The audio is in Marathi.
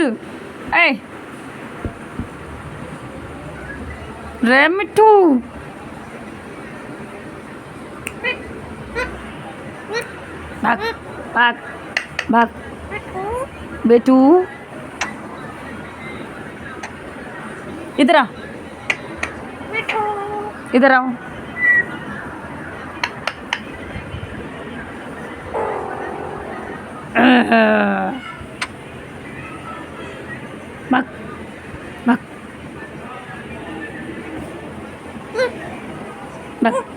इधर ए रे मिठू भाग भाग भाग बेटू इधर आ इधर आओ भाग भाग भाग